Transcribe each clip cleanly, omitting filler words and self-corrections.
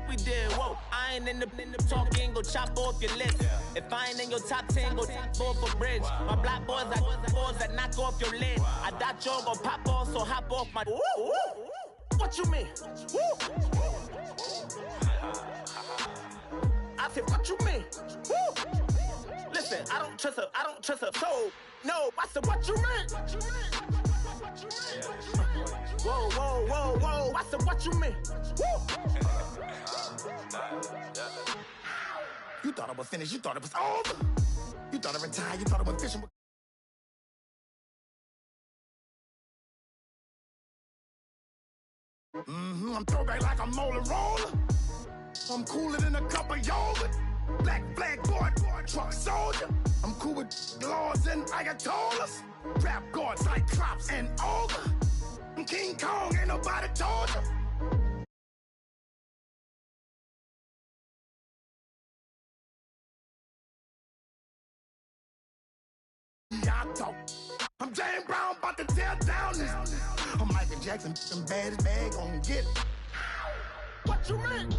We did, whoa. I ain't in the talking, go chop off your lips. If I ain't in your top 10, go tap off a bridge. My black boys like boys that knock off your lid. I thought you gon' pop off, so hop off my. What you mean? I said, what you mean? Listen, I don't trust her. So, no, I said, what you mean? Whoa, I said, what you mean? You thought it was finished, you thought it was over. You thought it retired, you thought it was fishing. I'm throwback like a molar roller. I'm cooler than a cup of yogurt. Black flag board, truck soldier. I'm cool with laws and ayatollahs. Rap gods like Cyclops and Ogre. I'm King Kong, ain't nobody told you. I'm James Brown, about to tear down this. I'm Michael Jackson, some baddest bag on get it. What you mean?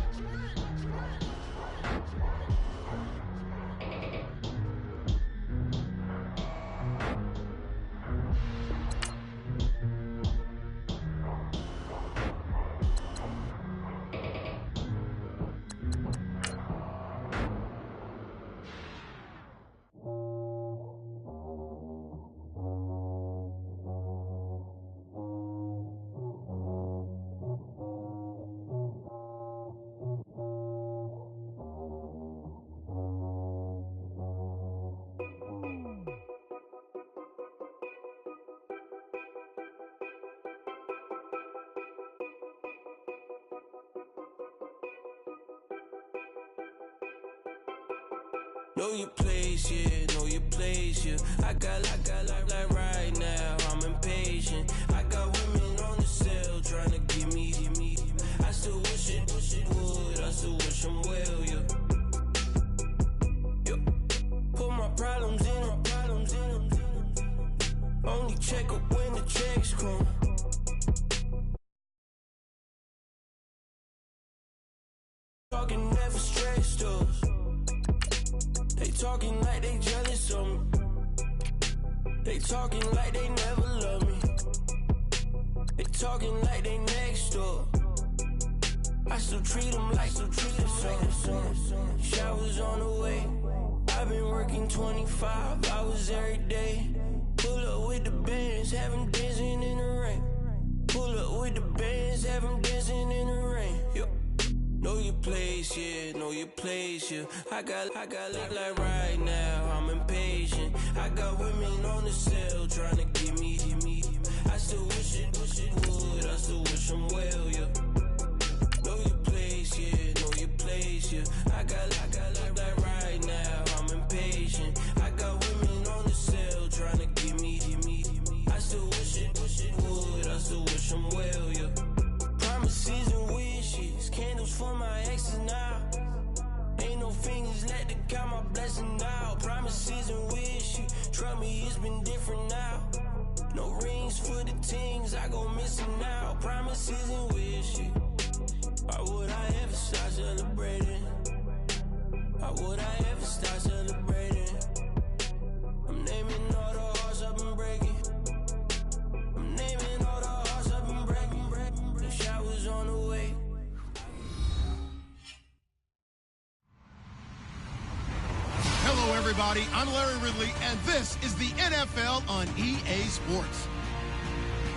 Know your place, yeah, know your place, yeah. I got like right now, I'm impatient. I got women on the cell trying to give me. I still wish it would, I still wish I'm well, yeah. Put my problems in. Only check up when the checks come. Talking never stressed us. They talking like they jealous of me. They talking like they never love me. They talking like they next door. I still treat them like some. Showers on the way. I've been working 25 hours every day. Pull up with the bands, have them dancing in the rain. Pull up with the bands, have them dancing in the rain. Yo. Know your place, yeah, know your place, yeah. I got look like right now, I'm impatient. I got women on the cell trying to give me. I still wish it would, I still wish I'm well, yeah. Know your place, yeah, know your place, yeah. I got look like right now, I'm impatient. I got women on the cell trying to give me. I still wish it would, I still wish I'm well, yeah. Promises and wishes, candles for my exes now. Ain't no fingers left to count my blessing now. Promises and wishes, trust me, it's been different now. No rings for the things I go missing now. Promises and wishes, why would I ever start celebrating? Why would I ever start celebrating? I'm naming all the hearts I've been breaking. I'm naming all the hearts I've been breaking. The showers on the way. Hello, everybody. I'm Larry Ridley, and this is the NFL on EA Sports.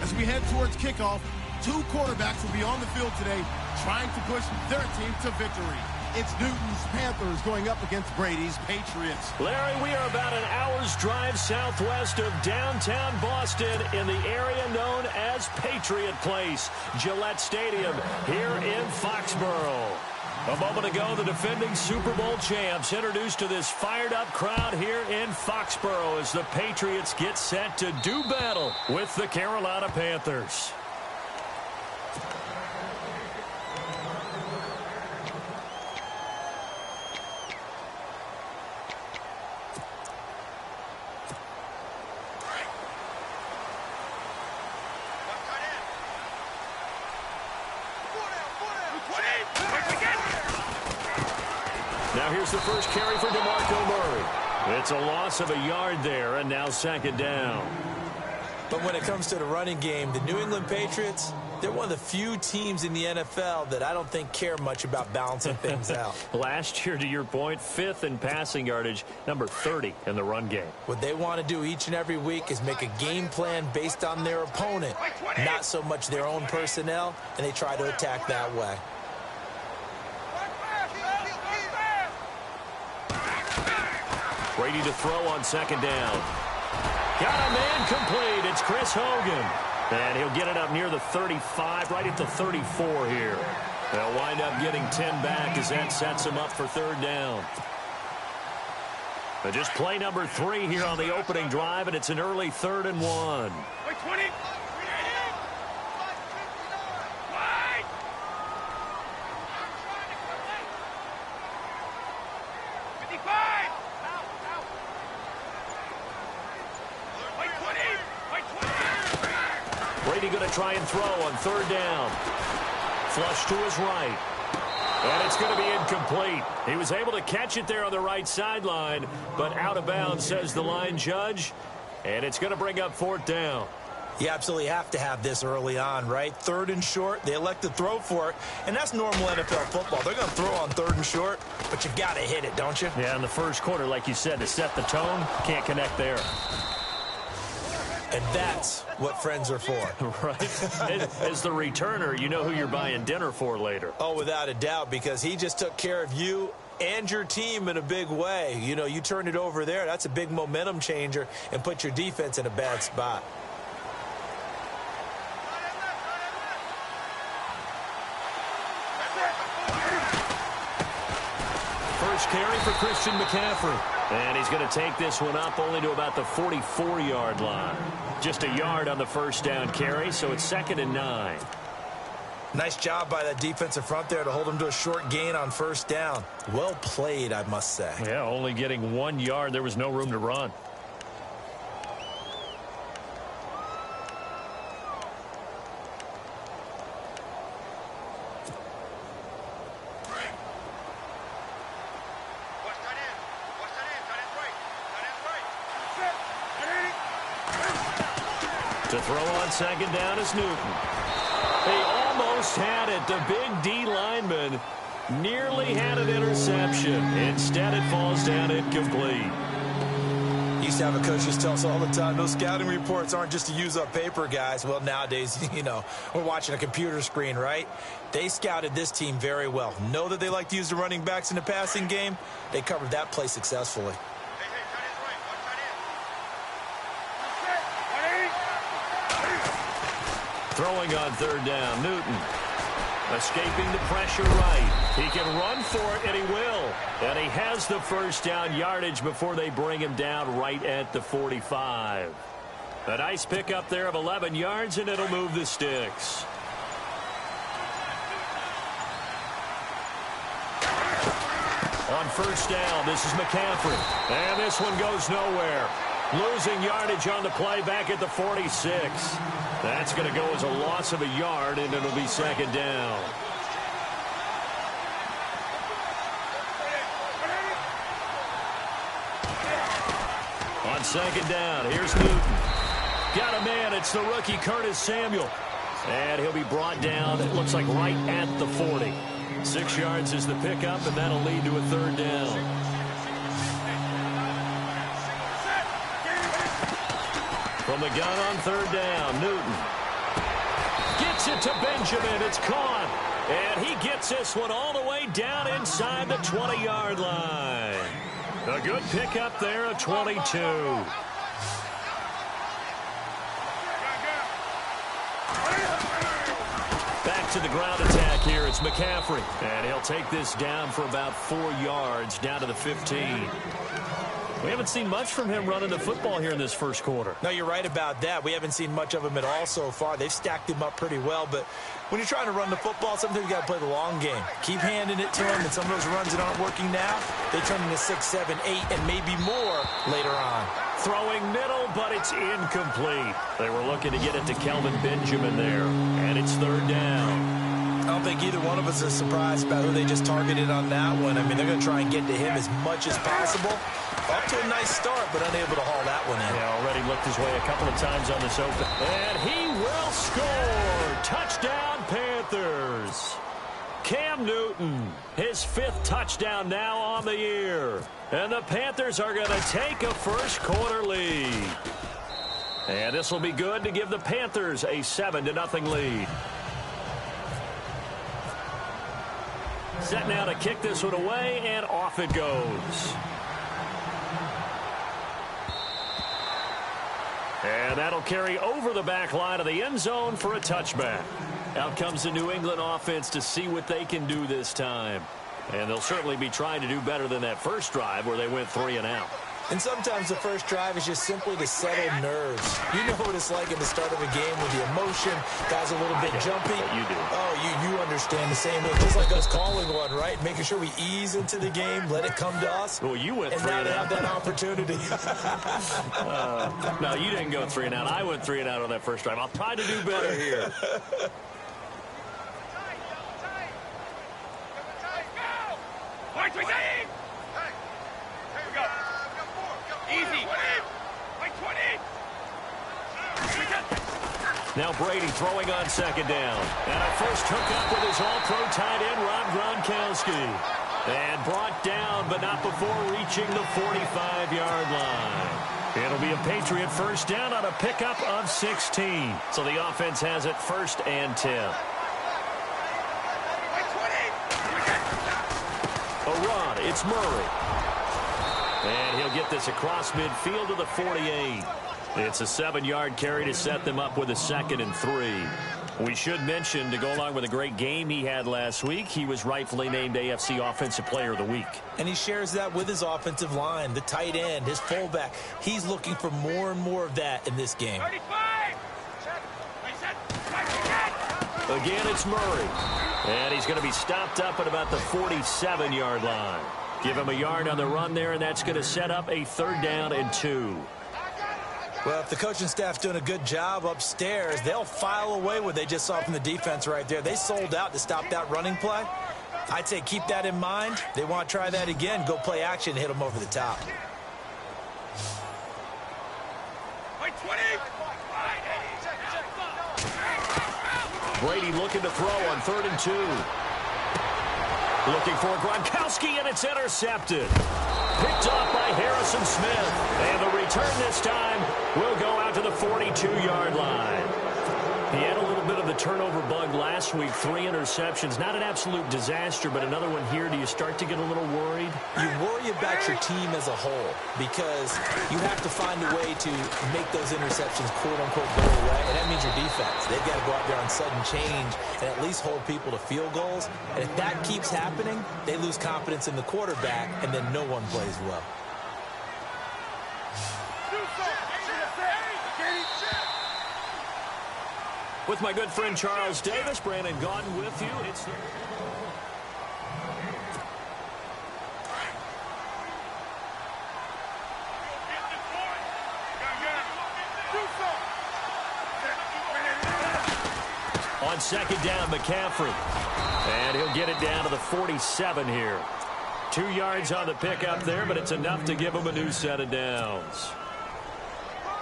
As we head towards kickoff, two quarterbacks will be on the field today trying to push their team to victory. It's Newton's Panthers going up against Brady's Patriots. Larry, we are about an hour's drive southwest of downtown Boston in the area known as Patriot Place, Gillette Stadium here in Foxborough. A moment ago, the defending Super Bowl champs introduced to this fired-up crowd here in Foxborough as the Patriots get set to do battle with the Carolina Panthers. Again! Now here's the first carry for DeMarco Murray. It's a loss of a yard there, and now second down. But when it comes to the running game, the New England Patriots, they're one of the few teams in the NFL that I don't think care much about balancing things out. Last year, to your point, 5th in passing yardage, number 30 in the run game. What they want to do each and every week is make a game plan based on their opponent, not so much their own personnel, and they try to attack that way. Brady to throw on second down. Got a man complete. It's Chris Hogan. And he'll get it up near the 35, right at the 34 here. They'll wind up getting 10 back as that sets him up for third down. But just play number 3 here on the opening drive, and it's an early 3rd and 1. Brady going to try and throw on third down. Flush to his right. And it's going to be incomplete. He was able to catch it there on the right sideline, but out of bounds, says the line judge. And it's going to bring up fourth down. You absolutely have to have this early on, right? 3rd and short, they elect to throw for it, and that's normal NFL football. They're going to throw on 3rd and short, but you got to hit it, don't you? Yeah, in the first quarter, like you said, to set the tone, can't connect there. And that's what friends are for. Right. As the returner, you know who you're buying dinner for later. Oh, without a doubt, because he just took care of you and your team in a big way. You know, you turned it over there. That's a big momentum changer and put your defense in a bad spot. First carry for Christian McCaffrey. And he's going to take this one up only to about the 44-yard line. Just a yard on the first down carry, so it's 2nd and 9. Nice job by that defensive front there to hold him to a short gain on first down. Well played, I must say. Yeah, only getting 1 yard. There was no room to run. To throw on second down is Newton. They almost had it. The big D lineman nearly had an interception. Instead, it falls down incomplete. Used to have a coach just tell us all the time, those scouting reports aren't just to use up paper, guys. Well, nowadays, you know, we're watching a computer screen, right? They scouted this team very well. Know that they like to use the running backs in the passing game. They covered that play successfully. Throwing on third down, Newton. Escaping the pressure right. He can run for it, and he will. And he has the first down yardage before they bring him down right at the 45. A nice pickup there of 11 yards, and it'll move the sticks. On first down, this is McCaffrey. And this one goes nowhere. Losing yardage on the play back at the 46. That's going to go as a loss of a yard, and it'll be second down. On second down, here's Newton. Got a man. It's the rookie Curtis Samuel. And he'll be brought down, it looks like right at the 40. 6 yards is the pickup, and that'll lead to a third down. From the gun on third down, Newton. Gets it to Benjamin. It's caught. And he gets this one all the way down inside the 20-yard line. A good pickup there at 22. Back to the ground attack here. It's McCaffrey. And he'll take this down for about 4 yards down to the 15. We haven't seen much from him running the football here in this first quarter. No, you're right about that. We haven't seen much of him at all so far. They've stacked him up pretty well, but when you're trying to run the football, sometimes you got to play the long game. Keep handing it to him, and some of those runs that aren't working now, they turn into 6, 7, 8, and maybe more later on. Throwing middle, but it's incomplete. They were looking to get it to Kelvin Benjamin there, and it's third down. I don't think either one of us is surprised about who they just targeted on that one. I mean, they're going to try and get to him as much as possible. Off to a nice start, but unable to haul that one in. Yeah, already looked his way a couple of times on this open. And he will score. Touchdown, Panthers. Cam Newton, his 5th touchdown now on the year. And the Panthers are going to take a first-quarter lead. And this will be good to give the Panthers a 7-0 lead. Set now to kick this one away, and off it goes. And that'll carry over the back line of the end zone for a touchback. Out comes the New England offense to see what they can do this time. And they'll certainly be trying to do better than that first drive where they went 3 and out. And sometimes the first drive is just simply to settle nerves. You know what it's like at the start of a game with the emotion. Guys a little bit jumpy. You do. Oh, you understand the same way. Just like us calling one, right? Making sure we ease into the game, let it come to us. Well, you went 3 and out. And now they have that opportunity. No, you didn't go 3 and out. I went 3 and out on that first drive. I'll try to do better here. Now Brady throwing on second down. And a first hookup with his all-pro tight end, Rob Gronkowski. And brought down, but not before reaching the 45-yard line. It'll be a Patriot first down on a pickup of 16. So the offense has it 1st and 10. A run, it's Murray. And he'll get this across midfield to the 48. It's a 7-yard carry to set them up with a 2nd and 3. We should mention, to go along with a great game he had last week, he was rightfully named AFC Offensive Player of the Week. And he shares that with his offensive line, the tight end, his fullback. He's looking for more and more of that in this game. Again, it's Murray. And he's going to be stopped up at about the 47-yard line. Give him a yard on the run there, and that's going to set up a 3rd down and 2. Well, if the coaching staff's doing a good job upstairs, they'll file away what they just saw from the defense right there. They sold out to stop that running play. I'd say keep that in mind. They want to try that again. Go play action and hit them over the top. Brady looking to throw on 3rd and 2. Looking for Gronkowski, and it's intercepted. Picked off by Harrison Smith. And the return this time will go out to the 42-yard line. He had a little bit of the turnover bug last week. 3 interceptions. Not an absolute disaster, but another one here. Do you start to get a little worried? You worry about your team as a whole because you have to find a way to make those interceptions, quote-unquote, go away. And that means your defense. They've got to go out there on sudden change and at least hold people to field goals. And if that keeps happening, they lose confidence in the quarterback, and then no one plays well. With my good friend Charles Davis, Brandon Gaudin with you. It's on 2nd down, McCaffrey. And he'll get it down to the 47 here. 2 yards on the pickup there, but it's enough to give him a new set of downs.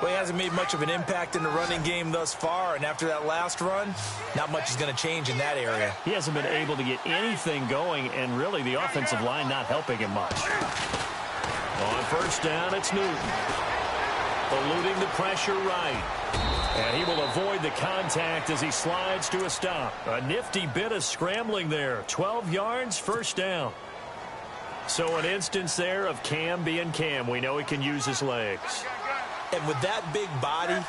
Well, he hasn't made much of an impact in the running game thus far, and after that last run, not much is going to change in that area. He hasn't been able to get anything going, and really the offensive line not helping him much. On 1st down, it's Newton. Eluding the pressure right. And he will avoid the contact as he slides to a stop. A nifty bit of scrambling there. 12 yards, 1st down. So an instance there of Cam being Cam. We know he can use his legs. And with that big body,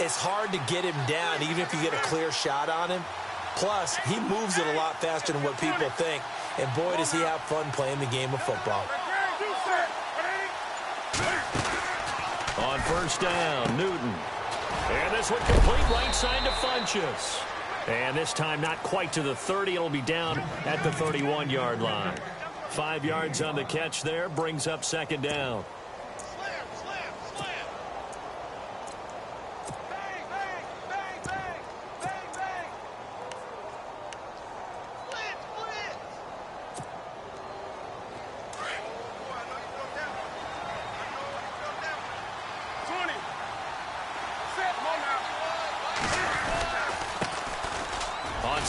it's hard to get him down, even if you get a clear shot on him. Plus, he moves it a lot faster than what people think. And boy, does he have fun playing the game of football. On 1st down, Newton. And this one complete right side to Funchess. And this time not quite to the 30. It'll be down at the 31-yard line. 5 yards on the catch there. Brings up 2nd down.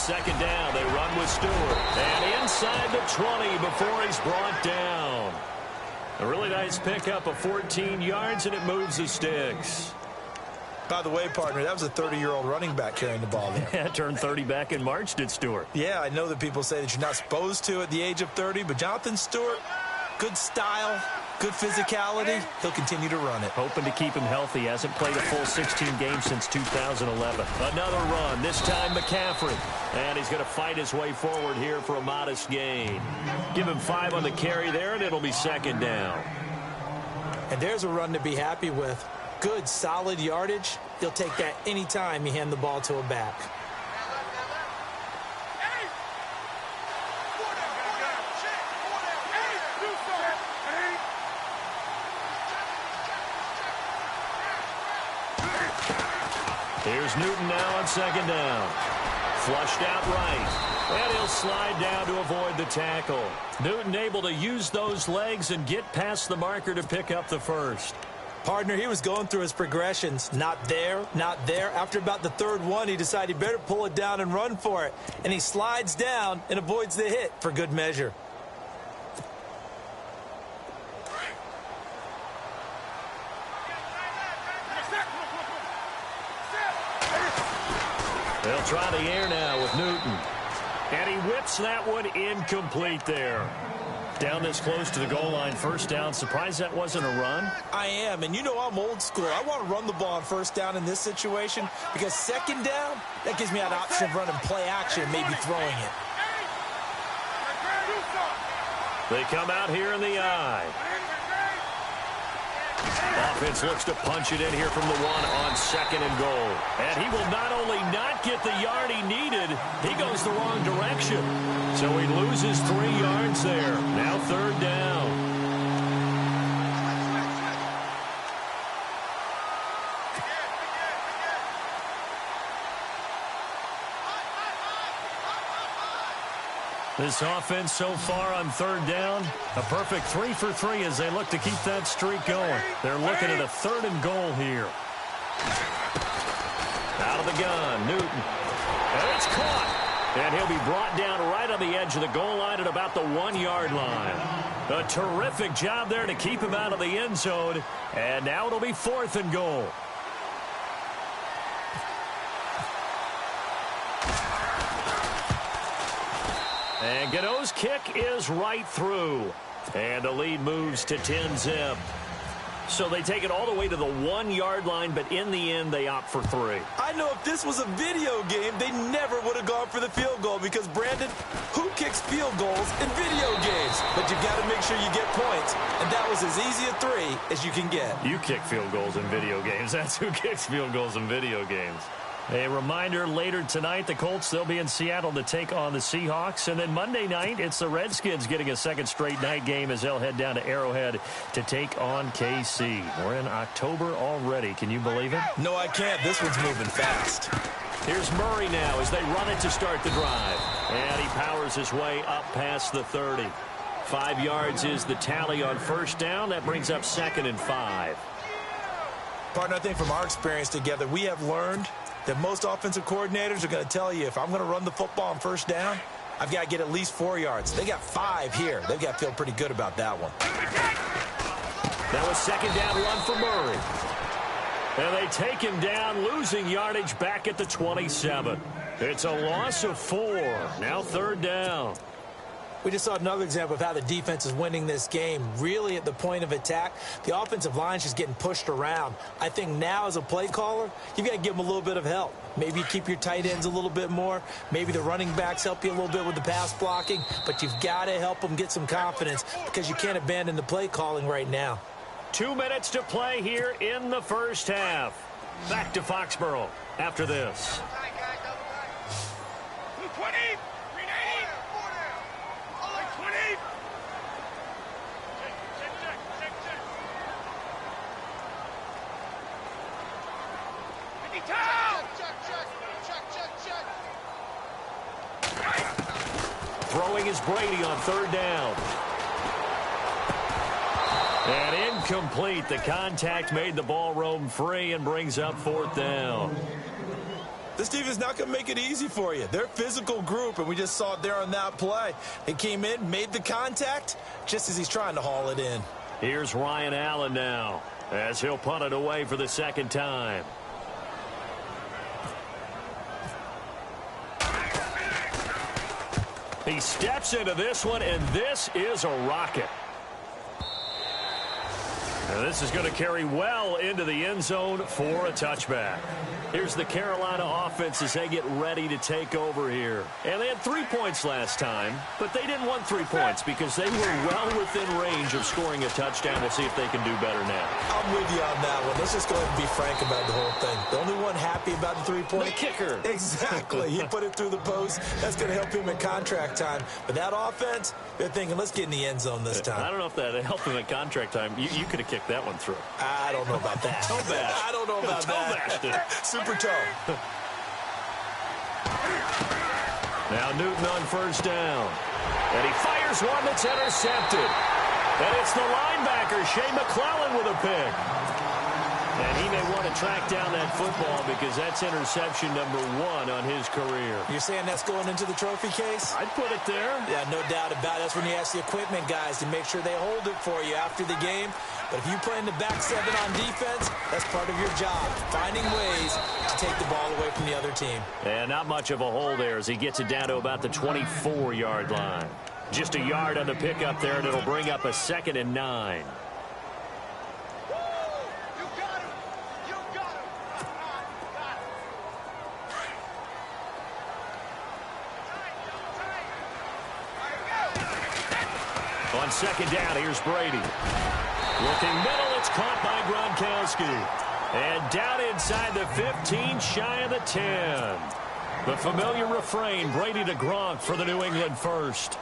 second down. They run with Stewart. And inside the 20 before he's brought down. A really nice pickup of 14 yards, and it moves the sticks. By the way, partner, that was a 30-year-old running back carrying the ball there. Yeah, turned 30 back in March, did Stewart. Yeah, I know that people say that you're not supposed to at the age of 30, but Jonathan Stewart, good style, good physicality. He'll continue to run it. Hoping to keep him healthy. Hasn't played a full 16 games since 2011. Another run, this time McCaffrey. And he's going to fight his way forward here for a modest gain. Give him 5 on the carry there, and it'll be second down. And there's a run to be happy with. Good, solid yardage. He'll take that any time you hand the ball to a back. Here's Newton now on second down. Flushed out right. And he'll slide down to avoid the tackle. Newton able to use those legs and get past the marker to pick up the first. Partner, he was going through his progressions. Not there, not there. After about the third one, he decided he better pull it down and run for it. And he slides down and avoids the hit for good measure. They'll try the air now with Newton. And he whips that one incomplete there. Down this close to the goal line, first down. Surprised that wasn't a run? I am, and you know I'm old school. I want to run the ball on first down in this situation because second down, that gives me that option of running play action and maybe throwing it. They come out here in the eye. Offense looks to punch it in here from the 1 on second and goal. And he will not only not get the yard he needed, he goes the wrong direction. So he loses 3 yards there. Now third down. This offense so far on third down, a perfect 3 for 3 as they look to keep that streak going. They're looking at a third and goal here. Out of the gun, Newton. And it's caught. And he'll be brought down right on the edge of the goal line at about the 1-yard line. A terrific job there to keep him out of the end zone. And now it'll be fourth and goal. And Godot's kick is right through. And the lead moves to 10-zip. So they take it all the way to the 1-yard line, but in the end, they opt for 3. I know if this was a video game, they never would have gone for the field goal because, Brandon, who kicks field goals in video games? But you've got to make sure you get points, and that was as easy a 3 as you can get. You kick field goals in video games. That's who kicks field goals in video games. A reminder, later tonight, the Colts, they'll be in Seattle to take on the Seahawks. And then Monday night, it's the Redskins getting a second straight night game as they'll head down to Arrowhead to take on KC. We're in October already. Can you believe it? No, I can't. This one's moving fast. Here's Murray now as they run it to start the drive. And he powers his way up past the 30. 5 yards is the tally on first down. That brings up second and 5. Partner, I think from our experience together, we have learned that most offensive coordinators are going to tell you if I'm going to run the football on first down, I've got to get at least 4 yards. They got 5 here. They've got to feel pretty good about that one. That was second down run for Murray. And they take him down, losing yardage back at the 27. It's a loss of 4. Now third down. We just saw another example of how the defense is winning this game. Really at the point of attack, the offensive line is just getting pushed around. I think now as a play caller, you've got to give them a little bit of help. Maybe you keep your tight ends a little bit more. Maybe the running backs help you a little bit with the pass blocking. But you've got to help them get some confidence because you can't abandon the play calling right now. 2 minutes to play here in the first half. Back to Foxborough after this. 220. Throwing is Brady on third down. And incomplete. The contact made the ball roam free and brings up fourth down. This defense is not going to make it easy for you. They're a physical group, and we just saw it there on that play. They came in, made the contact, just as he's trying to haul it in. Here's Ryan Allen now, as he'll punt it away for the second time. He steps into this one, and this is a rocket. And this is going to carry well into the end zone for a touchback. Here's the Carolina offense as they get ready to take over here. And they had 3 points last time, but they didn't want 3 points because they were well within range of scoring a touchdown. We'll see if they can do better now. I'm with you on that one. Let's just go ahead and be frank about the whole thing. The only one happy about the 3-point. The kicker. Exactly. He put it through the post. That's going to help him at contract time. But that offense, they're thinking, let's get in the end zone this time. I don't know if that helped him at contract time. You could have kicked that one through. I don't know about that. Toe bash. I don't know about that. Super toe. Now Newton on first down. And he fires one that's intercepted. And it's the linebacker, Shea McClellan, with a pick. And he may want to track down that football because that's interception number 1 on his career. You're saying that's going into the trophy case? I'd put it there. Yeah, no doubt about it. That's when you ask the equipment guys to make sure they hold it for you after the game. But if you play in the back 7 on defense, that's part of your job, finding ways to take the ball away from the other team. And not much of a hole there as he gets it down to about the 24-yard line. Just a yard on the pickup there, and it'll bring up a 2nd and 9. On second down, here's Brady. Looking middle, it's caught by Gronkowski. And down inside the 15, shy of the 10. The familiar refrain, Brady to Gronk for the New England first.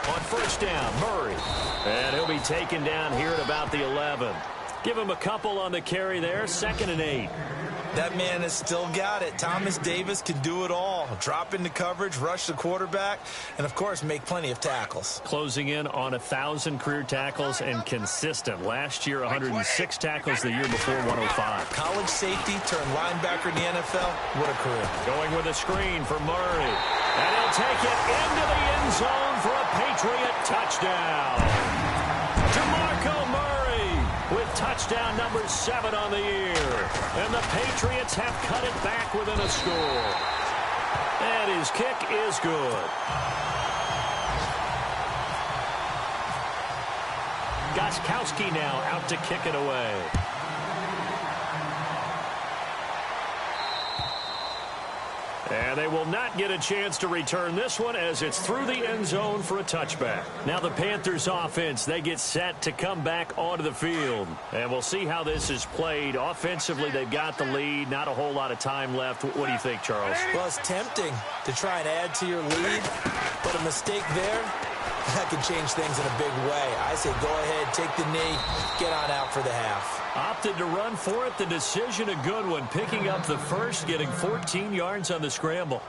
On first down, Murray. And he'll be taken down here at about the 11. Give him a couple on the carry there, 2nd and 8. That man has still got it. Thomas Davis can do it all. Drop into coverage, rush the quarterback, and, of course, make plenty of tackles. Closing in on 1,000 career tackles and consistent. Last year, 106 tackles. The year before, 105. College safety turned linebacker in the NFL. What a career. Going with a screen for Murray. And he'll take it into the end zone for a Patriot touchdown. DeMarco Murray with touchdown number 7 on the year. And the Patriots have cut it back within a score. And his kick is good. Gostkowski now out to kick it away. And they will not get a chance to return this one as it's through the end zone for a touchback. Now the Panthers offense, they get set to come back onto the field. And we'll see how this is played. Offensively, they've got the lead. Not a whole lot of time left. What do you think, Charles? Well, it's tempting to try and add to your lead, but a mistake there, that could change things in a big way. I say go ahead, take the knee, get on out for the half. Opted to run for it. The decision a good one. Picking up the first, getting 14 yards on the scramble.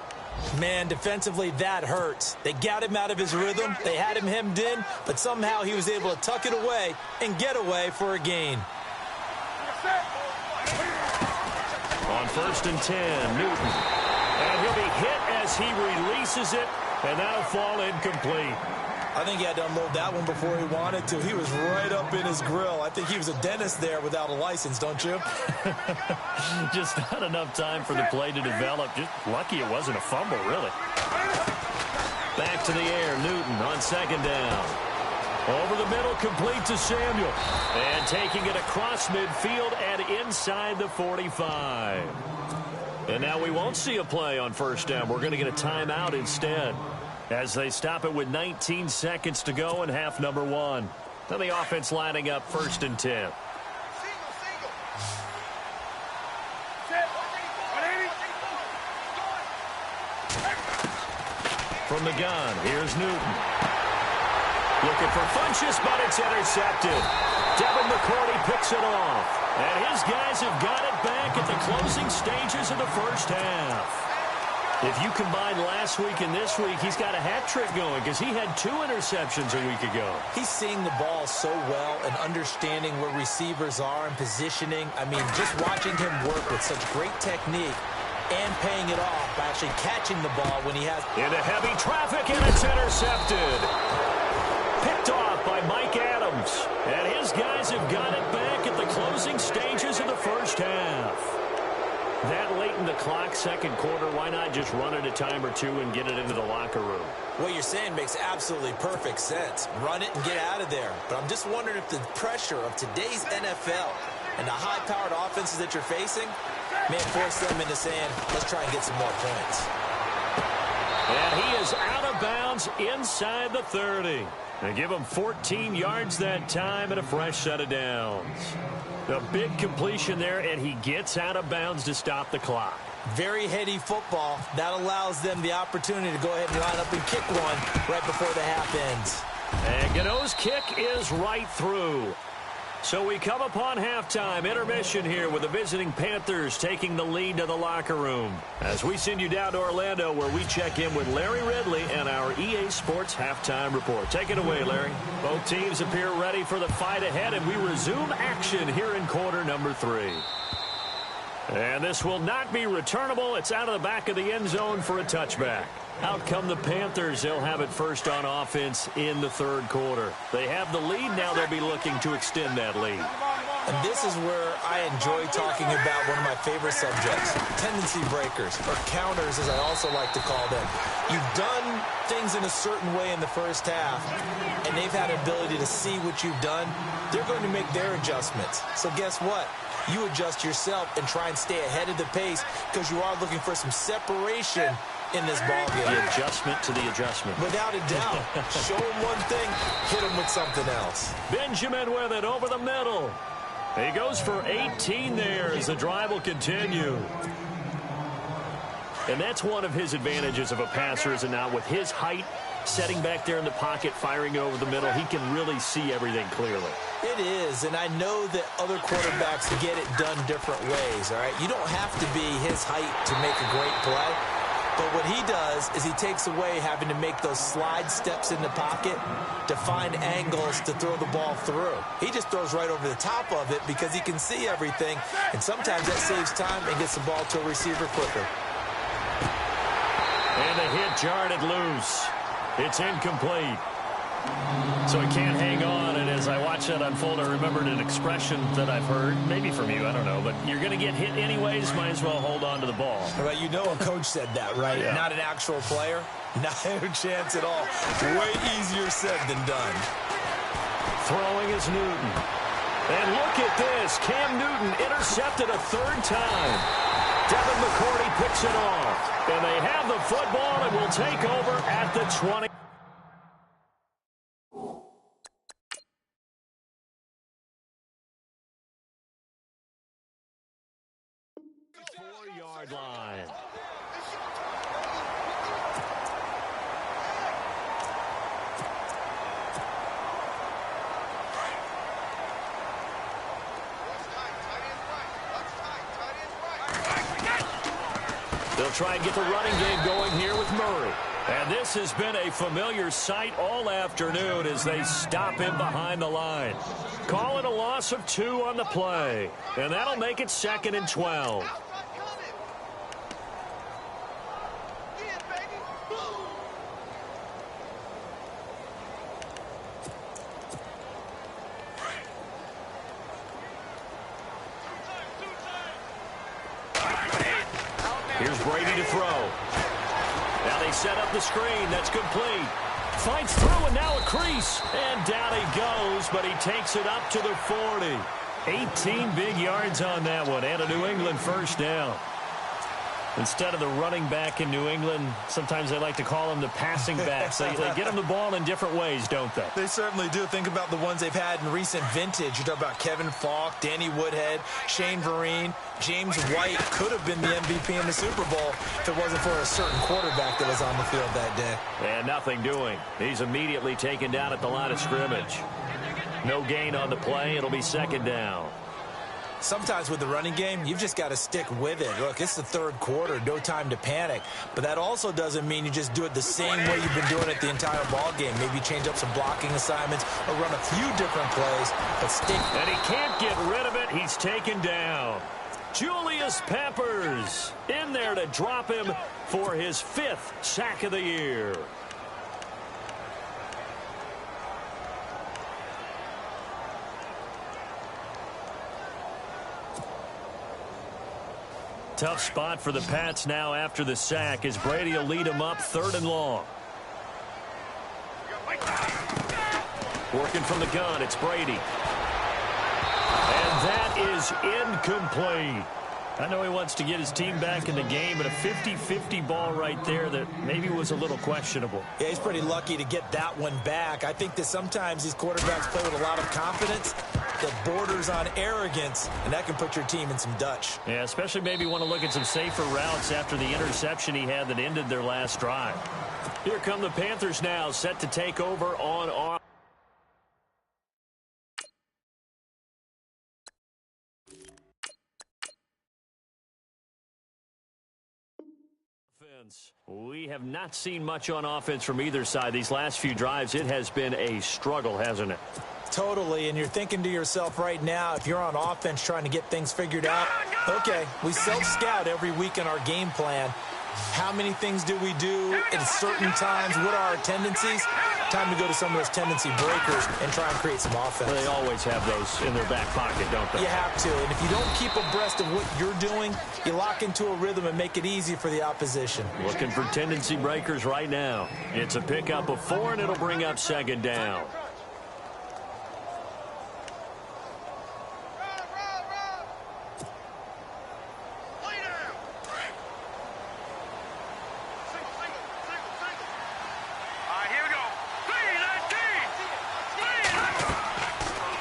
Man, defensively, that hurts. They got him out of his rhythm. They had him hemmed in, but somehow he was able to tuck it away and get away for a gain. On 1st and 10, Newton. And he'll be hit as he releases it, and that'll fall incomplete. I think he had to unload that one before he wanted to. He was right up in his grill. I think he was a dentist there without a license, don't you? Just not enough time for the play to develop. Just lucky it wasn't a fumble, really. Back to the air, Newton on 2nd down. Over the middle, complete to Samuel. And taking it across midfield and inside the 45. And now we won't see a play on 1st down. We're going to get a timeout instead, as they stop it with 19 seconds to go in half number 1. Then the offense lining up 1st and 10. From the gun, here's Newton. Looking for Funchess, but it's intercepted. Devin McCourty picks it off. And his guys have got it back at the closing stages of the first half. If you combine last week and this week, he's got a hat trick going because he had 2 interceptions a week ago. He's seeing the ball so well and understanding where receivers are and positioning. I mean, just watching him work with such great technique and paying it off by actually catching the ball when he has... Into heavy traffic, and it's intercepted. Picked off by Mike Adams. And his guys have got it back at the closing stages of the first half. That late in the clock, second quarter, why not just run it a time or two and get it into the locker room? What you're saying makes absolutely perfect sense. Run it and get out of there. But I'm just wondering if the pressure of today's NFL and the high-powered offenses that you're facing may force them into saying, let's try and get some more points. And he is out of bounds inside the 30. They give him 14 yards that time and a fresh set of downs. A big completion there, and he gets out of bounds to stop the clock. Very heady football. That allows them the opportunity to go ahead and line up and kick one right before the half ends. And Gano's kick is right through. So we come upon halftime, intermission here with the visiting Panthers taking the lead to the locker room. As we send you down to Orlando where we check in with Larry Ridley and our EA Sports Halftime Report. Take it away, Larry. Both teams appear ready for the fight ahead, and we resume action here in quarter number 3. And this will not be returnable. It's out of the back of the end zone for a touchback. Out come the Panthers. They'll have it first on offense in the third quarter. They have the lead. Now they'll be looking to extend that lead. And this is where I enjoy talking about one of my favorite subjects, tendency breakers, or counters as I also like to call them. You've done things in a certain way in the first half, and they've had ability to see what you've done. They're going to make their adjustments. So guess what? You adjust yourself and try and stay ahead of the pace because you are looking for some separation in this ball game. The adjustment to the adjustment. Without a doubt. Show him one thing, hit him with something else. Benjamin with it over the middle. He goes for 18 there as the drive will continue. And that's one of his advantages of a passer, is it not? With his height, setting back there in the pocket, firing over the middle, he can really see everything clearly. It is, and I know that other quarterbacks get it done different ways, all right? You don't have to be his height to make a great play. But what he does is he takes away having to make those slide steps in the pocket to find angles to throw the ball through. He just throws right over the top of it because he can see everything, and sometimes that saves time and gets the ball to a receiver quicker. And the hit jarred it loose. It's incomplete. So he can't hang on, and as I watch that unfold, I remembered an expression that I've heard, maybe from you, I don't know, but you're going to get hit anyways, might as well hold on to the ball. Well, you know a coach said that, right? Yeah. Not an actual player. Not a chance at all. Way easier said than done. Throwing is Newton. And look at this. Cam Newton intercepted a third time. Devin McCourty picks it off. And they have the football and will take over at the 20. Yard line. They'll try and get the running game going here with Murray. And this has been a familiar sight all afternoon as they stop him behind the line. Call it a loss of 2 on the play. And that'll make it 2nd and 12. Here's Brady to throw. Now they set up the screen. That's complete. Fights through, and now a crease. And down he goes, but he takes it up to the 40. 18 big yards on that one, and a New England first down. Instead of the running back in New England, sometimes they like to call them the passing backs. They get them the ball in different ways, don't they? They certainly do. Think about the ones they've had in recent vintage. You're talking about Kevin Falk, Danny Woodhead, Shane Vereen, James White could have been the MVP in the Super Bowl if it wasn't for a certain quarterback that was on the field that day. And nothing doing. He's immediately taken down at the line of scrimmage. No gain on the play. It'll be 2nd down. Sometimes with the running game, you've just got to stick with it. Look, it's the third quarter, no time to panic. But that also doesn't mean you just do it the same way you've been doing it the entire ball game. Maybe change up some blocking assignments or run a few different plays, but stick. And he can't get rid of it. He's taken down. Julius Peppers in there to drop him for his 5th sack of the year. Tough spot for the Pats now after the sack as Brady will lead them up 3rd and long. Working from the gun, it's Brady. And that is incomplete. I know he wants to get his team back in the game, but a 50-50 ball right there that maybe was a little questionable. Yeah, he's pretty lucky to get that one back. I think that sometimes these quarterbacks play with a lot of confidence that borders on arrogance, and that can put your team in some Dutch. Yeah, especially maybe want to look at some safer routes after the interception he had that ended their last drive. Here come the Panthers now, set to take over on offense. We have not seen much on offense from either side. These last few drives, it has been a struggle, hasn't it? Totally, and you're thinking to yourself right now, if you're on offense trying to get things figured out, okay, we self-scout every week in our game plan. How many things do we do at certain times? What are our tendencies? Time to go to some of those tendency breakers and try and create some offense. Well, they always have those in their back pocket, don't they? You have to, and if you don't keep abreast of what you're doing, you lock into a rhythm and make it easy for the opposition. Looking for tendency breakers right now. It's a pickup of 4, and it'll bring up 2nd down.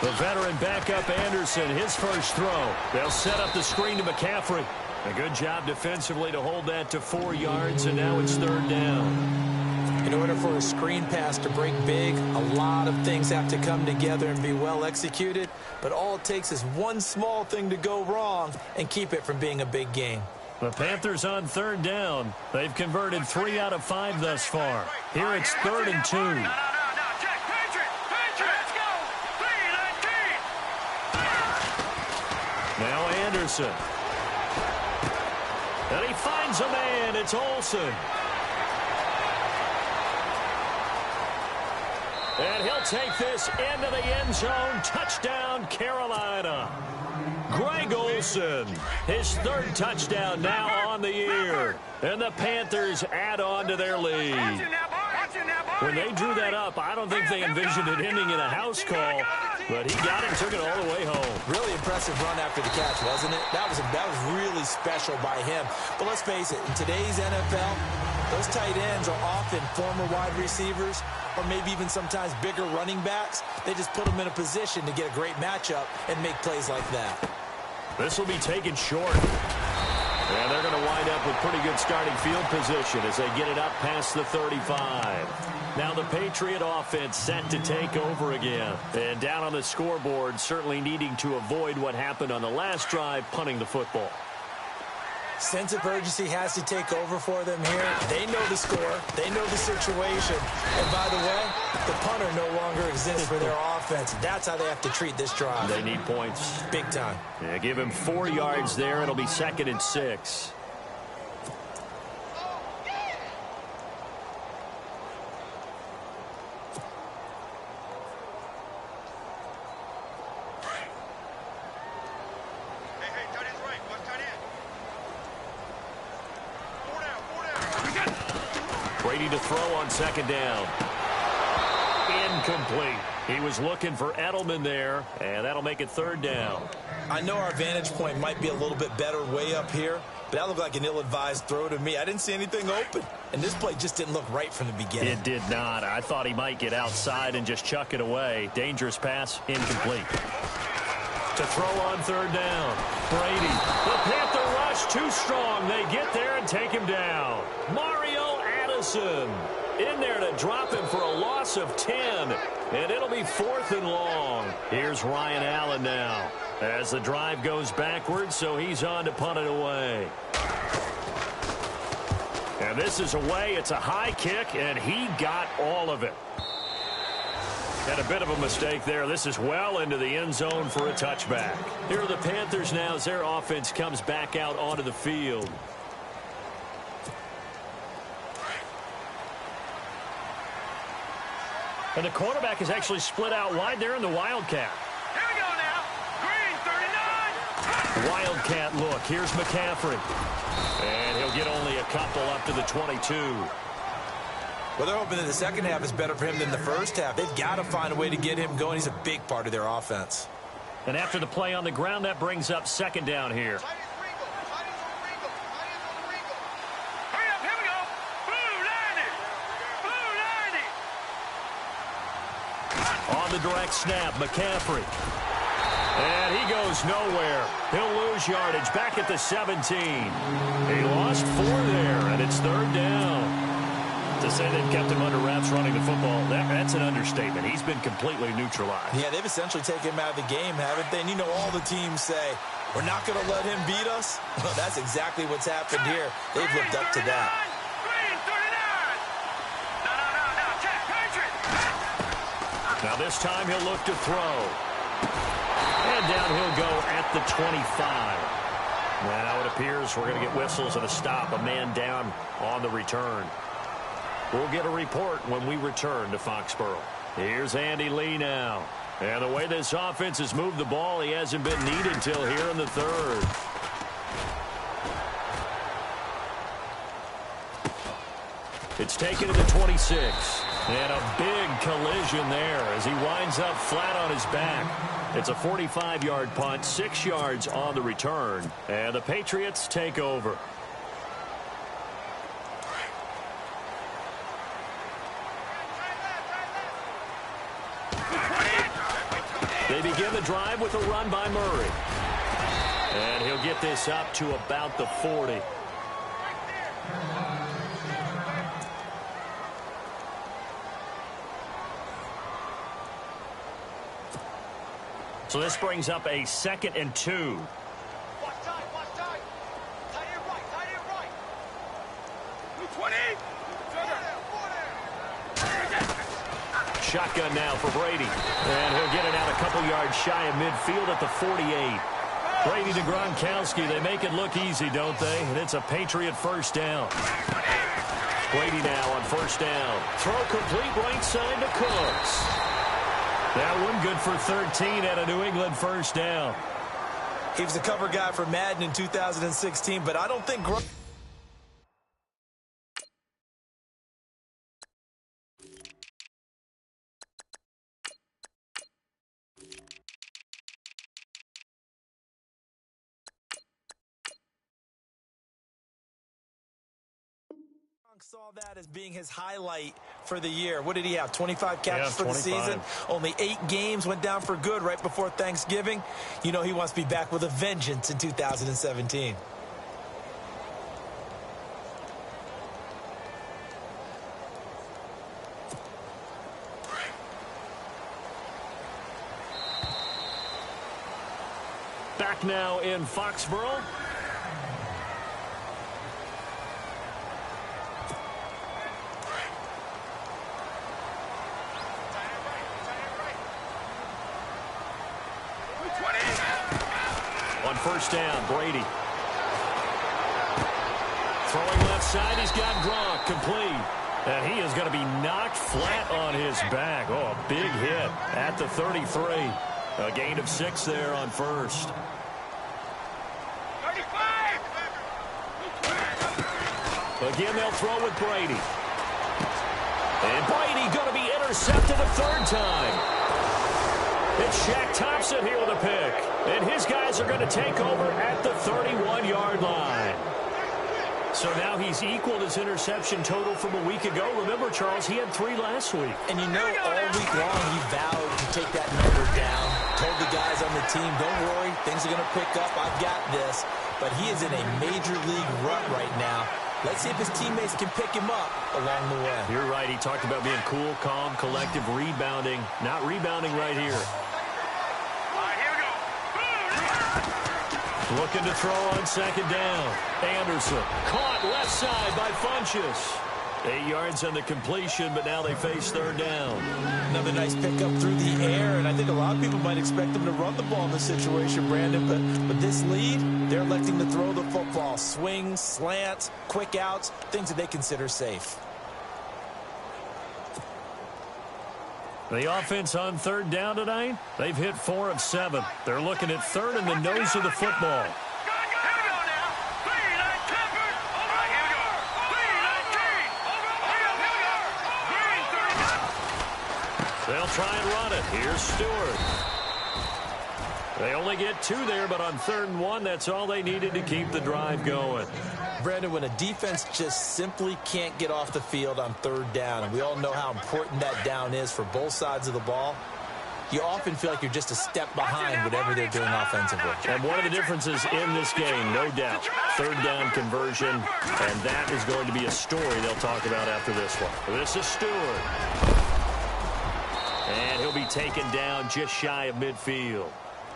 The veteran backup Anderson, his first throw. They'll set up the screen to McCaffrey. A good job defensively to hold that to 4 yards, and now it's 3rd down. In order for a screen pass to break big, a lot of things have to come together and be well executed, but all it takes is one small thing to go wrong and keep it from being a big game. The Panthers on 3rd down. They've converted 3 out of 5 thus far. Here it's 3rd and 2. Now Anderson. And he finds a man. It's Olsen. And he'll take this into the end zone. Touchdown, Carolina. Greg Olsen, his 3rd touchdown now on the year. And the Panthers add on to their lead. When they drew that up, I don't think they envisioned it ending in a house call. But he got it and took it all the way home. Really impressive run after the catch, wasn't it? That was really special by him. But let's face it, in today's NFL, those tight ends are often former wide receivers or maybe even sometimes bigger running backs. They just put them in a position to get a great matchup and make plays like that. This will be taken short. And they're going to wind up with pretty good starting field position as they get it up past the 35. Now the Patriot offense set to take over again. And down on the scoreboard, certainly needing to avoid what happened on the last drive, punting the football. Sense of urgency has to take over for them here. They know the score. They know the situation. And by the way, the punter no longer exists for their offense. That's how they have to treat this drive. They need points. Big time. Yeah, give him 4 yards there. It'll be 2nd and 6. Brady to throw on 2nd down. Incomplete. He was looking for Edelman there, and that'll make it 3rd down. I know our vantage point might be a little bit better way up here, but that looked like an ill-advised throw to me. I didn't see anything open, and this play just didn't look right from the beginning. It did not. I thought he might get outside and just chuck it away. Dangerous pass, incomplete. To throw on 3rd down. Brady. The Panther rush too strong. They get there and take him down. Mario Madison in there to drop him for a loss of 10. And it'll be 4th and long. Here's Ryan Allen now as the drive goes backwards, so he's on to punt it away. And this is away. It's a high kick, and he got all of it. Had a bit of a mistake there. This is well into the end zone for a touchback. Here are the Panthers now as their offense comes back out onto the field. And the quarterback is actually split out wide there in the Wildcat. Here we go now. Green 39. Wildcat look. Here's McCaffrey. And he'll get only a couple up to the 22. Well, they're hoping that the second half is better for him than the first half. They've got to find a way to get him going. He's a big part of their offense. And after the play on the ground, that brings up 2nd down here. Hurry up, here we go. Blue 90. On the direct snap, McCaffrey. And he goes nowhere. He'll lose yardage back at the 17. He lost 4 there, and it's 3rd down. To say they've kept him under wraps running the football, that's an understatement. He's been completely neutralized. Yeah, they've essentially taken him out of the game, haven't they? And you know all the teams say, we're not going to let him beat us. Well, that's exactly what's happened here. They've lived up to that. Green 39. No, check, Patriot. Now this time he'll look to throw. And down he'll go at the 25. Now it appears we're going to get whistles and a stop. A man down on the return. We'll get a report when we return to Foxborough. Here's Andy Lee now. And the way this offense has moved the ball, he hasn't been needed till here in the 3rd. It's taken to the 26. And a big collision there as he winds up flat on his back. It's a 45-yard punt, 6 yards on the return. And the Patriots take over. They begin the drive with a run by Murray. And he'll get this up to about the 40. So this brings up a 2nd and 2. Watch time, watch time. Tight end right. Blue 20. Shotgun now for Brady. And he'll get it out a couple yards shy of midfield at the 48. Brady to Gronkowski. They make it look easy, don't they? And it's a Patriot 1st down. Brady now on 1st down. Throw complete right side to Cooks. That one good for 13 at a New England 1st down. He was the cover guy for Madden in 2016, but I don't think saw that as being his highlight for the year. What did he have? 25 catches for the season? Only 8 games, went down for good right before Thanksgiving. You know he wants to be back with a vengeance in 2017. Back now in Foxborough. On 1st down, Brady. Throwing left side, he's got Gronk complete. And he is going to be knocked flat on his back. Oh, a big hit at the 33. A gain of 6 there on 1st. 35. Again, they'll throw with Brady. And Brady going to be intercepted a 3rd time. It's Shaq Thompson here with a pick. And his guys are going to take over at the 31-yard line. So now he's equaled his interception total from a week ago. Remember, Charles, he had 3 last week. And you know all week long he vowed to take that number down. Told the guys on the team, don't worry, things are going to pick up. I've got this. But he is in a major league rut right now. Let's see if his teammates can pick him up along the way. You're right. He talked about being cool, calm, collective, rebounding. Not rebounding right here. All right, here we go. Looking to throw on second down. Anderson caught left side by Funchess. 8 yards on the completion, but now they face third down. Another nice pickup through the air, and I think a lot of people might expect them to run the ball in this situation, Brandon, but this lead, they're electing to throw the football. Swings, slants, quick outs, things that they consider safe. The offense on third down tonight, they've hit 4 of 7. They're looking at third in the nose of the football. They'll try and run it. Here's Stewart. They only get 2 there, but on 3rd and 1, that's all they needed to keep the drive going. Brandon, when a defense just simply can't get off the field on 3rd down, and we all know how important that down is for both sides of the ball, you often feel like you're just a step behind whatever they're doing offensively. And one of the differences in this game, no doubt, 3rd down conversion, and that is going to be a story they'll talk about after this one. This is Stewart. And he'll be taken down just shy of midfield.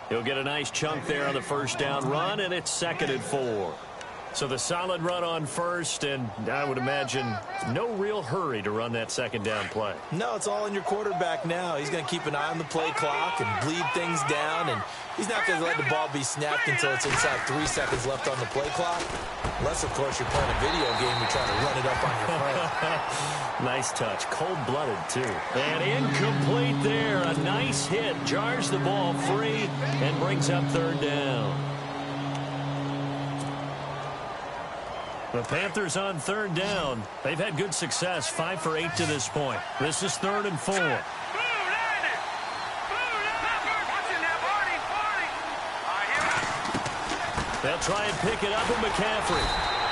He'll get a nice chunk there on the first down run, and it's 2nd and 4. So the solid run on first, and I would imagine no real hurry to run that 2nd down play. No, it's all in your quarterback now. He's going to keep an eye on the play clock and bleed things down, and he's not going to let the ball be snapped until it's inside 3 seconds left on the play clock. Unless, of course, you're playing a video game, you're trying to run it up on your friend. Nice touch. Cold-blooded, too. And incomplete there. A nice hit. Jars the ball free and brings up 3rd down. The Panthers on 3rd down. They've had good success, 5 for 8 to this point. This is 3rd and 4. They'll try and pick it up with McCaffrey.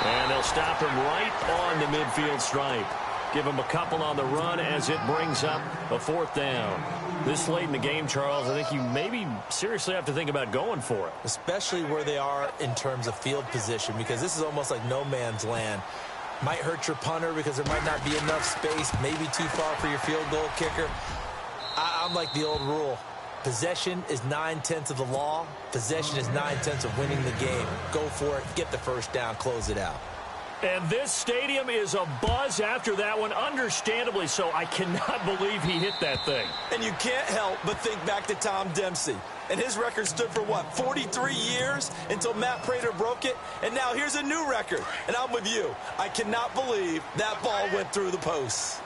And they'll stop him right on the midfield stripe. Give him a couple on the run as it brings up a 4th down. This late in the game, Charles, I think you maybe seriously have to think about going for it. Especially where they are in terms of field position, because this is almost like no man's land. Might hurt your punter because there might not be enough space, maybe too far for your field goal kicker. I'm like the old rule. Possession is 9/10 of the law. Possession is 9/10 of winning the game. Go for it, get the first down, close it out. And this stadium is abuzz after that one, understandably so. I cannot believe he hit that thing. And you can't help but think back to Tom Dempsey. And his record stood for, what, 43 years until Matt Prater broke it? And now here's a new record. And I'm with you. I cannot believe that ball went through the posts.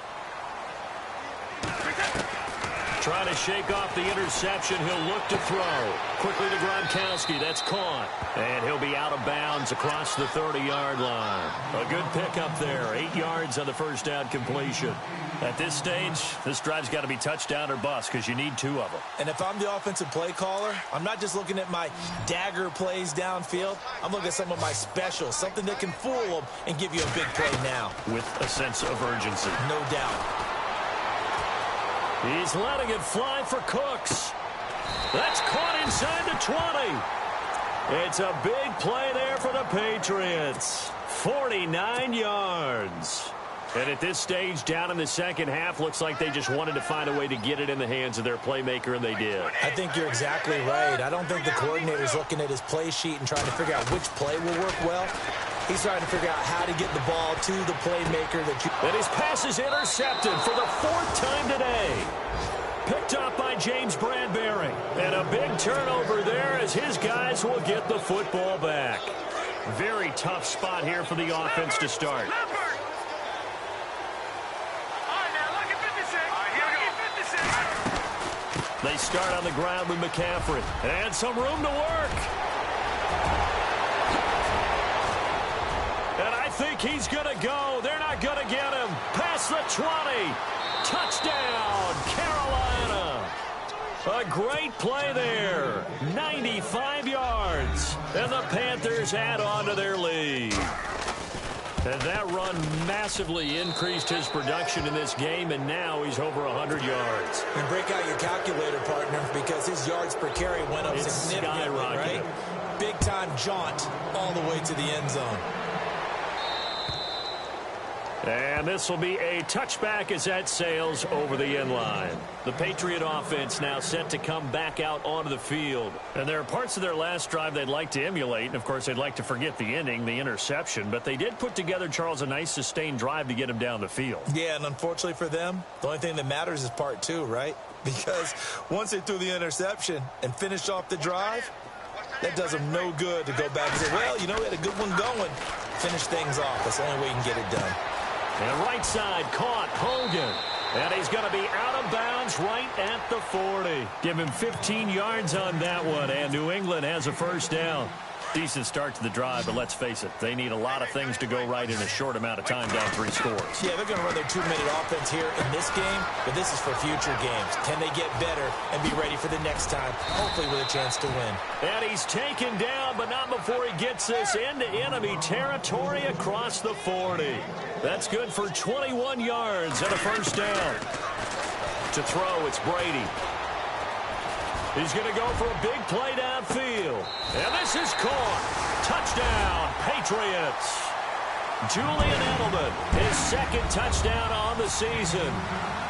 Trying to shake off the interception. He'll look to throw. Quickly to Gronkowski. That's caught. And he'll be out of bounds across the 30-yard line. A good pickup there. 8 yards on the first down completion. At this stage, this drive's got to be touchdown or bust because you need 2 of them. And if I'm the offensive play caller, I'm not just looking at my dagger plays downfield. I'm looking at some of my specials, something that can fool them and give you a big play now. With a sense of urgency. No doubt. He's letting it fly for Cooks. That's caught inside the 20. It's a big play there for the Patriots. 49 yards. And at this stage, down in the second half, looks like they just wanted to find a way to get it in the hands of their playmaker, and they did. I think you're exactly right. I don't think the coordinator's looking at his play sheet and trying to figure out which play will work well. He's trying to figure out how to get the ball to the playmaker that you... And his pass is intercepted for the 4th time today. Picked up by James Bradbury. And a big turnover there as his guys will get the football back. Very tough spot here for the offense to start. They start on the ground with McCaffrey. And some room to work. And I think he's going to go. They're not going to get him. Past the 20. Touchdown, Carolina. A great play there. 95 yards. And the Panthers add on to their lead. And that run massively increased his production in this game, and now he's over 100 yards. And break out your calculator, partner, because his yards per carry went up significantly, right? Big-time jaunt all the way to the end zone. And this will be a touchback as that sails over the end line. The Patriot offense now set to come back out onto the field. And there are parts of their last drive they'd like to emulate. And, of course, they'd like to forget the inning, the interception. But they did put together, Charles, a nice sustained drive to get him down the field. Yeah, and unfortunately for them, the only thing that matters is part two, right? Because once they threw the interception and finished off the drive, that does them no good to go back and say, well, you know, we had a good one going. Finish things off. That's the only way you can get it done. And right side caught Hogan. And he's going to be out of bounds right at the 40. Give him 15 yards on that one. And New England has a first down. Decent start to the drive, but let's face it, they need a lot of things to go right in a short amount of time, down 3 scores. Yeah, they're going to run their 2-minute offense here in this game, but this is for future games. Can they get better and be ready for the next time, hopefully with a chance to win? And he's taken down, but not before he gets this into enemy territory across the 40. That's good for 21 yards and a first down. To throw, it's Brady. He's going to go for a big play downfield. And this is caught. Touchdown, Patriots. Julian Edelman, his second touchdown on the season.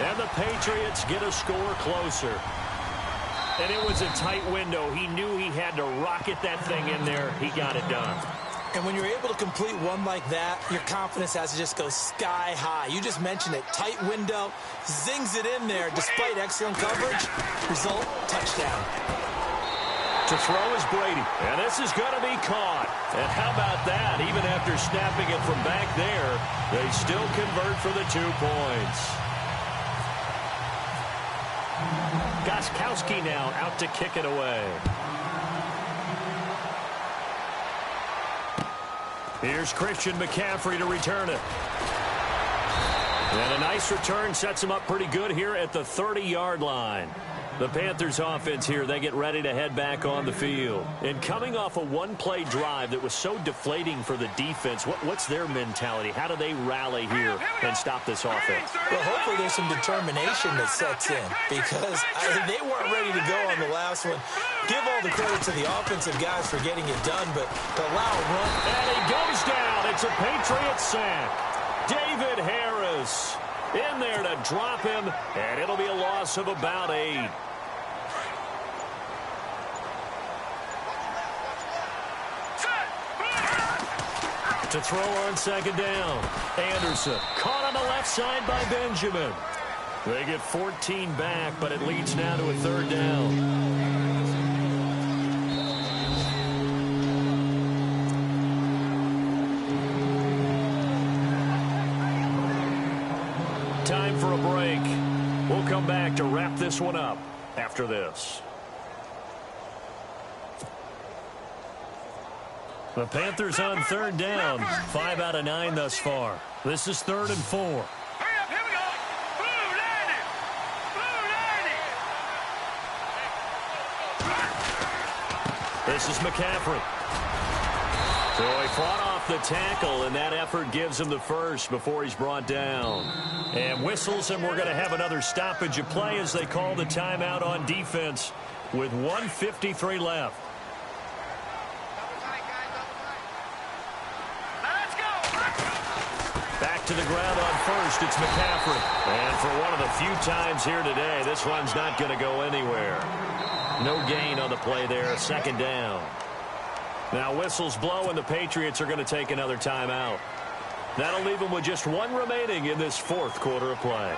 And the Patriots get a score closer. And it was a tight window. He knew he had to rocket that thing in there. He got it done. And when you're able to complete one like that, your confidence has to just go sky high. You just mentioned it. Tight window, zings it in there despite excellent coverage. Result, touchdown. To throw is Brady. And this is going to be caught. And how about that? Even after snapping it from back there, they still convert for the 2 points. Gostkowski now out to kick it away. Here's Christian McCaffrey to return it. And a nice return sets him up pretty good here at the 30-yard line. The Panthers offense here, they get ready to head back on the field. And coming off a one-play drive that was so deflating for the defense, what's their mentality? How do they rally here and stop this offense? Well, hopefully there's some determination that sets in because they weren't ready to go on the last one. Give all the credit to the offensive guys for getting it done, but to allow a run. And he goes down. It's a Patriot sack. David Harris in there to drop him, and it'll be a loss of about 8. To throw on second down. Anderson caught on the left side by Benjamin. They get 14 back, but it leads now to a 3rd down. Time for a break. We'll come back to wrap this one up after this. The Panthers on 3rd down. 5 out of 9 thus far. This is 3rd and 4. Hurry up, here we go. Blue 90. This is McCaffrey. So he fought off the tackle, and that effort gives him the first before he's brought down. And whistles, and we're going to have another stoppage of play as they call the timeout on defense with 1:53 left. Back to the ground on first, it's McCaffrey. And for one of the few times here today, this run's not going to go anywhere. No gain on the play there, 2nd down. Now whistles blow, and the Patriots are going to take another timeout. That'll leave them with just 1 remaining in this 4th quarter of play.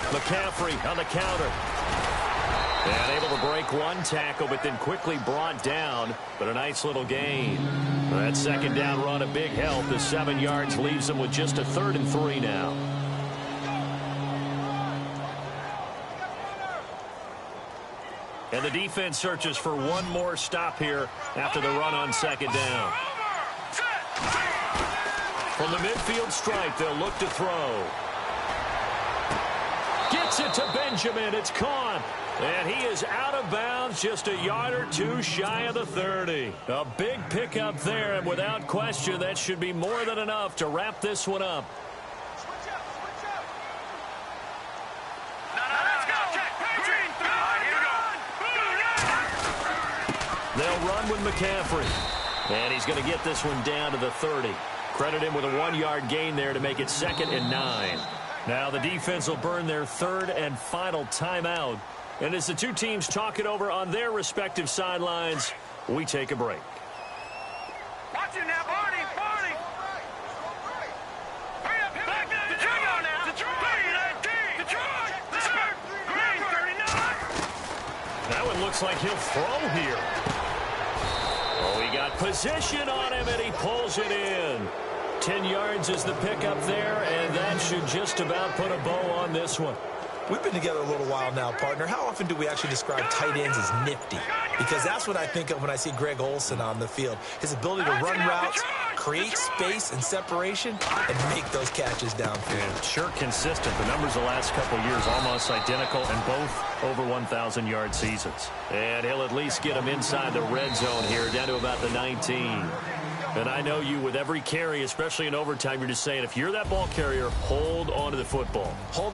McCaffrey on the counter. And able to break one tackle, but then quickly brought down. But a nice little gain. That 2nd down run, a big help. The 7 yards leaves them with just a 3rd and 3 now. And the defense searches for one more stop here after the run on 2nd down. From the midfield stripe, they'll look to throw. Gets it to Benjamin. It's caught. And he is out of bounds, just a yard or 2 shy of the 30. A big pickup there, and without question, that should be more than enough to wrap this one up. They'll run with McCaffrey. And he's going to get this one down to the 30. Credit him with a 1-yard gain there to make it 2nd and 9. Now the defense will burn their 3rd and final timeout. And as the two teams talk it over on their respective sidelines, we take a break. Watch it now, Barney, Barney. Hurry up, back there, Detroit now. Detroit, Green, 39. That one looks like he'll throw here. Oh, he got position on him, and he pulls it in. 10 yards is the pickup there, and that should just about put a bow on this one. We've been together a little while now, partner. How often do we actually describe tight ends as nifty? Because that's what I think of when I see Greg Olsen on the field. His ability to run routes, create space and separation, and make those catches downfield. And sure consistent. The numbers the last couple years almost identical, and both over 1,000-yard seasons. And he'll at least get him inside the red zone here, down to about the 19. And I know you, with every carry, especially in overtime, you're just saying, if you're that ball carrier, hold on to the football. Hold